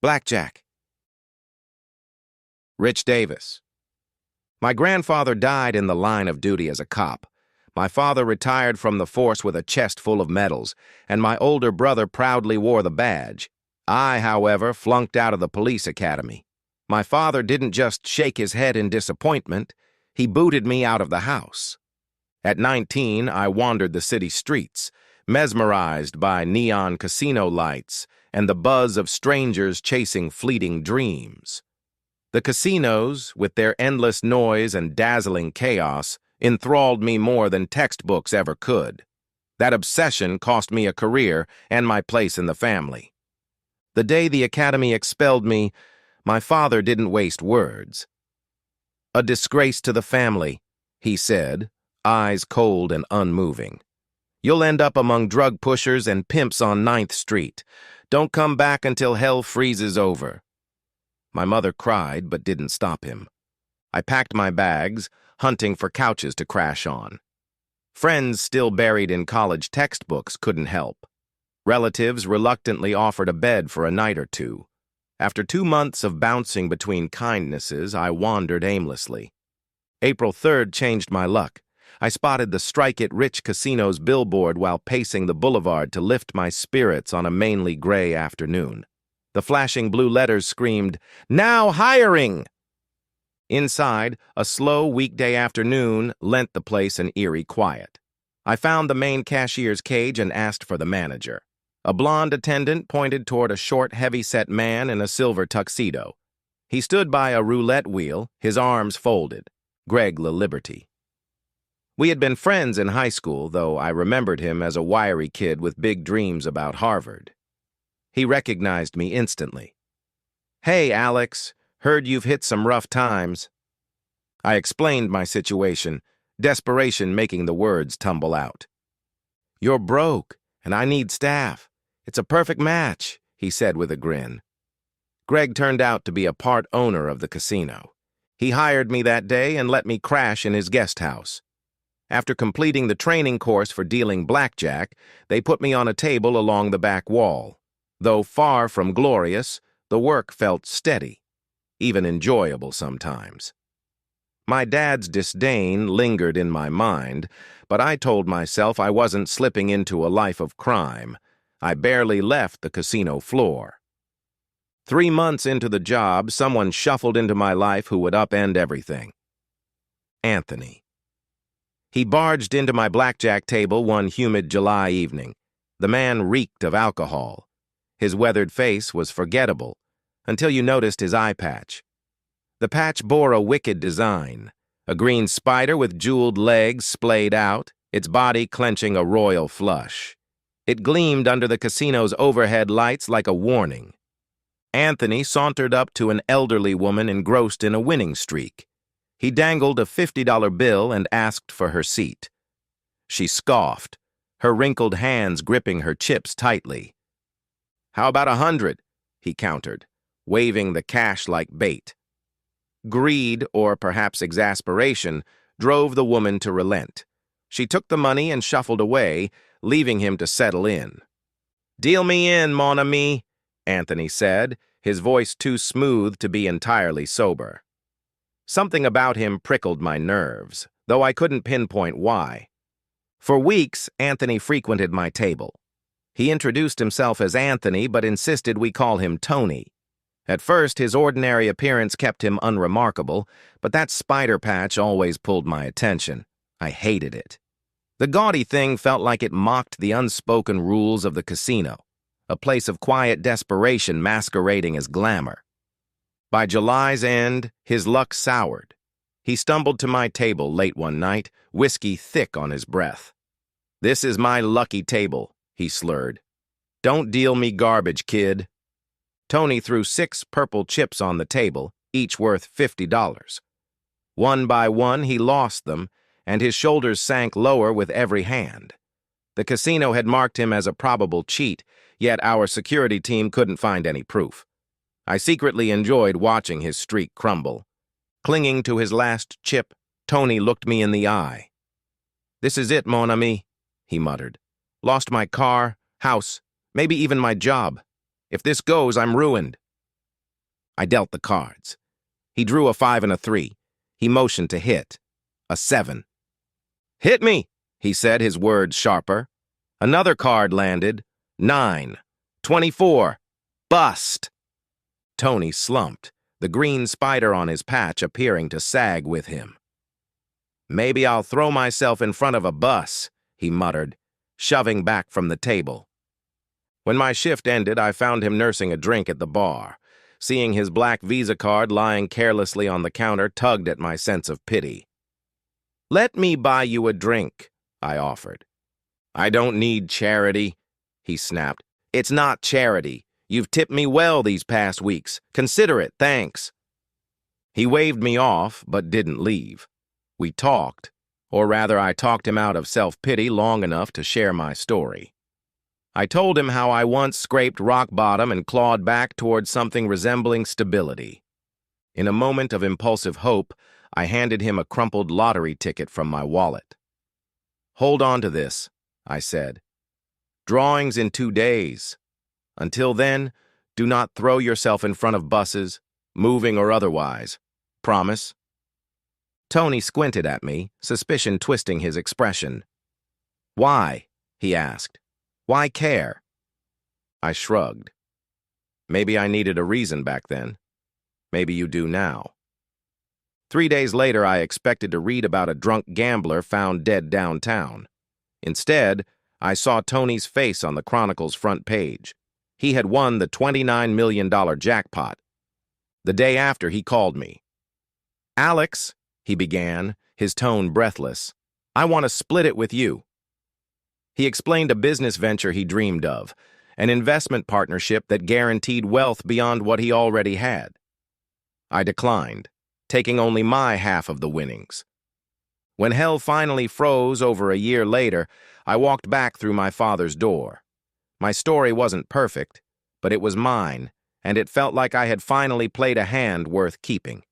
Blackjack. Rich Davis. My grandfather died in the line of duty as a cop. My father retired from the force with a chest full of medals, and my older brother proudly wore the badge. I, however, flunked out of the police academy. My father didn't just shake his head in disappointment, he booted me out of the house. At 19, I wandered the city streets, mesmerized by neon casino lights and the buzz of strangers chasing fleeting dreams. The casinos, with their endless noise and dazzling chaos, enthralled me more than textbooks ever could. That obsession cost me a career and my place in the family. The day the academy expelled me, my father didn't waste words. "A disgrace to the family," he said, eyes cold and unmoving. "You'll end up among drug pushers and pimps on 9th Street. Don't come back until hell freezes over." My mother cried but didn't stop him. I packed my bags, hunting for couches to crash on. Friends still buried in college textbooks couldn't help. Relatives reluctantly offered a bed for a night or two. After 2 months of bouncing between kindnesses, I wandered aimlessly. April 3rd changed my luck. I spotted the Strike It Rich Casino's billboard while pacing the boulevard to lift my spirits on a mainly gray afternoon. The flashing blue letters screamed, "Now hiring!" Inside, a slow weekday afternoon lent the place an eerie quiet. I found the main cashier's cage and asked for the manager. A blonde attendant pointed toward a short, heavy-set man in a silver tuxedo. He stood by a roulette wheel, his arms folded. Greg LaLiberty. We had been friends in high school, though I remembered him as a wiry kid with big dreams about Harvard. He recognized me instantly. "Hey, Alex, heard you've hit some rough times." I explained my situation, desperation making the words tumble out. "You're broke, and I need staff. It's a perfect match," he said with a grin. Greg turned out to be a part owner of the casino. He hired me that day and let me crash in his guest house. After completing the training course for dealing blackjack, they put me on a table along the back wall. Though far from glorious, the work felt steady, even enjoyable sometimes. My dad's disdain lingered in my mind, but I told myself I wasn't slipping into a life of crime. I barely left the casino floor. 3 months into the job, someone shuffled into my life who would upend everything. Anthony. He barged into my blackjack table one humid July evening. The man reeked of alcohol. His weathered face was forgettable, until you noticed his eye patch. The patch bore a wicked design, a green spider with jeweled legs splayed out, its body clenching a royal flush. It gleamed under the casino's overhead lights like a warning. Anthony sauntered up to an elderly woman engrossed in a winning streak. He dangled a $50 bill and asked for her seat. She scoffed, her wrinkled hands gripping her chips tightly. "How about 100? He countered, waving the cash like bait. Greed, or perhaps exasperation, drove the woman to relent. She took the money and shuffled away, leaving him to settle in. "Deal me in, mon ami," Anthony said, his voice too smooth to be entirely sober. Something about him prickled my nerves, though I couldn't pinpoint why. For weeks, Anthony frequented my table. He introduced himself as Anthony, but insisted we call him Tony. At first, his ordinary appearance kept him unremarkable, but that spider patch always pulled my attention. I hated it. The gaudy thing felt like it mocked the unspoken rules of the casino, a place of quiet desperation masquerading as glamour. By July's end, his luck soured. He stumbled to my table late one night, whiskey thick on his breath. "This is my lucky table," he slurred. "Don't deal me garbage, kid." Tony threw 6 purple chips on the table, each worth $50. One by one, he lost them, and his shoulders sank lower with every hand. The casino had marked him as a probable cheat, yet our security team couldn't find any proof. I secretly enjoyed watching his streak crumble. Clinging to his last chip, Tony looked me in the eye. "This is it, mon ami," he muttered. "Lost my car, house, maybe even my job. If this goes, I'm ruined." I dealt the cards. He drew a 5 and a 3. He motioned to hit. A 7. "Hit me," he said, his words sharper. Another card landed. 9. 24. Bust. Tony slumped, the green spider on his patch appearing to sag with him. "Maybe I'll throw myself in front of a bus," he muttered, shoving back from the table. When my shift ended, I found him nursing a drink at the bar. Seeing his black Visa card lying carelessly on the counter tugged at my sense of pity. "Let me buy you a drink," I offered. "I don't need charity," he snapped. "It's not charity. You've tipped me well these past weeks. Consider it, thanks." He waved me off, but didn't leave. We talked, or rather I talked him out of self-pity long enough to share my story. I told him how I once scraped rock bottom and clawed back towards something resembling stability. In a moment of impulsive hope, I handed him a crumpled lottery ticket from my wallet. "Hold on to this," I said. "Drawings in 2 days. Until then, do not throw yourself in front of buses, moving or otherwise. Promise?" Tony squinted at me, suspicion twisting his expression. "Why?" he asked. "Why care?" I shrugged. Maybe I needed a reason back then. Maybe you do now. 3 days later, I expected to read about a drunk gambler found dead downtown. Instead, I saw Tony's face on the Chronicle's front page. He had won the $29 million jackpot. The day after, he called me. "Alex," he began, his tone breathless, "I want to split it with you." He explained a business venture he dreamed of, an investment partnership that guaranteed wealth beyond what he already had. I declined, taking only my half of the winnings. When hell finally froze over a year later, I walked back through my father's door. My story wasn't perfect, but it was mine, and it felt like I had finally played a hand worth keeping.